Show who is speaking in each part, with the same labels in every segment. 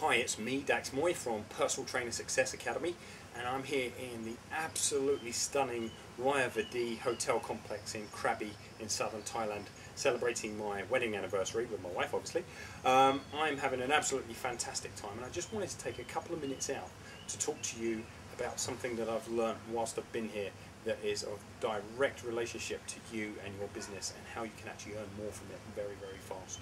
Speaker 1: Hi, it's me, Dax Moy from Personal Trainer Success Academy, and I'm here in the absolutely stunning Rayavadee hotel complex in Krabi in southern Thailand, celebrating my wedding anniversary with my wife, obviously. I'm having an absolutely fantastic time, and I just wanted to take a couple of minutes out to talk to you about something that I've learned whilst I've been here that is of direct relationship to you and your business, and how you can actually earn more from it very, very fast.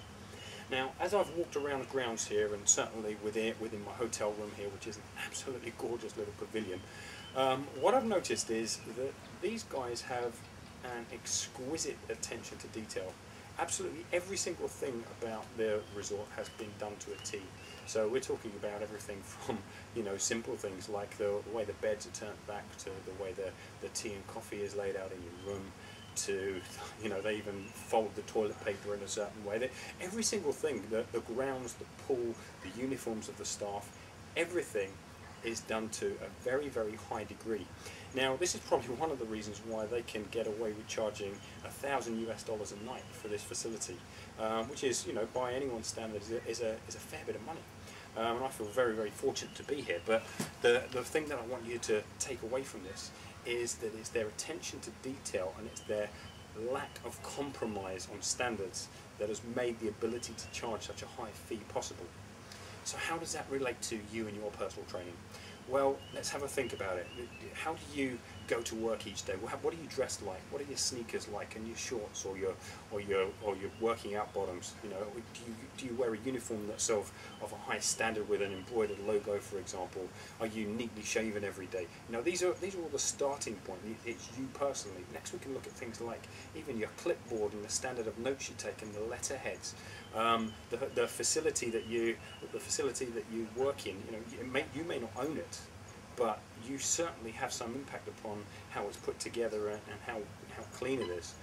Speaker 1: Now, as I've walked around the grounds here, and certainly within my hotel room here, which is an absolutely gorgeous little pavilion, what I've noticed is that these guys have an exquisite attention to detail. Absolutely every single thing about their resort has been done to a T. So we're talking about everything from, simple things like the way the beds are turned back, to the way the tea and coffee is laid out in your room, to, they even fold the toilet paper in a certain way. Every single thing, the grounds, the pool, the uniforms of the staff, everything is done to a very, very high degree. Now, this is probably one of the reasons why they can get away with charging $1,000 US a night for this facility, which is, by anyone's standards, is a fair bit of money. And I feel very, very fortunate to be here. But the thing that I want you to take away from this is that it's their attention to detail, and it's their lack of compromise on standards that has made the ability to charge such a high fee possible. So how does that relate to you and your personal training? Well, let's have a think about it. How do you go to work each day? What are you dressed like? What are your sneakers like, and your shorts, or your working out bottoms? Do you wear a uniform that's of a high standard with an embroidered logo, for example? Are you neatly shaven every day? These are all the starting point. It's you personally. Next, we can look at things like even your clipboard and the standard of notes you take, and the letterheads. The facility that you work in. You may not own it, but you certainly have some impact upon how it's put together and how clean it is.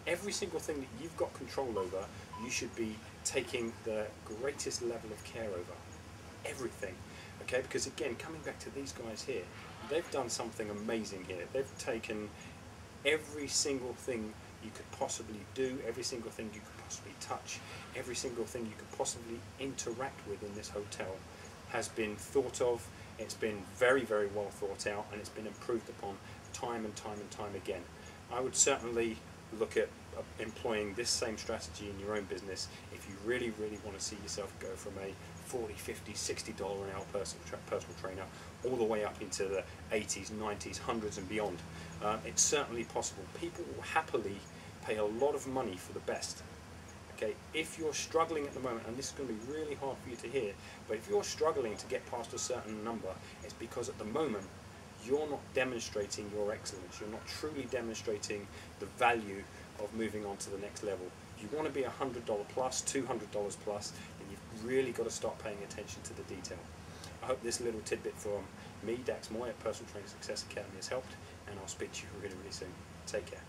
Speaker 1: Every single thing that you've got control over, you should be taking the greatest level of care over. Everything. Okay, because again, coming back to these guys here, they've done something amazing here. They've taken every single thing you could possibly do, every single thing you could possibly touch, every single thing you could possibly interact with in this hotel has been thought of. It's been very, very well thought out, and it's been improved upon time and time and time again. I would certainly look at employing this same strategy in your own business if you really, really want to see yourself go from a $40, $50, $60 an hour personal trainer all the way up into the 80s, 90s, hundreds and beyond. It's certainly possible. People will happily pay a lot of money for the best. Okay, if you're struggling at the moment, and this is going to be really hard for you to hear, but if you're struggling to get past a certain number, it's because at the moment you're not demonstrating your excellence. You're not truly demonstrating the value of moving on to the next level. If you want to be $100 plus, $200 plus, then you've really got to start paying attention to the detail. I hope this little tidbit from me, Dax Moy at Personal Training Success Academy has helped, and I'll speak to you really, really soon. Take care.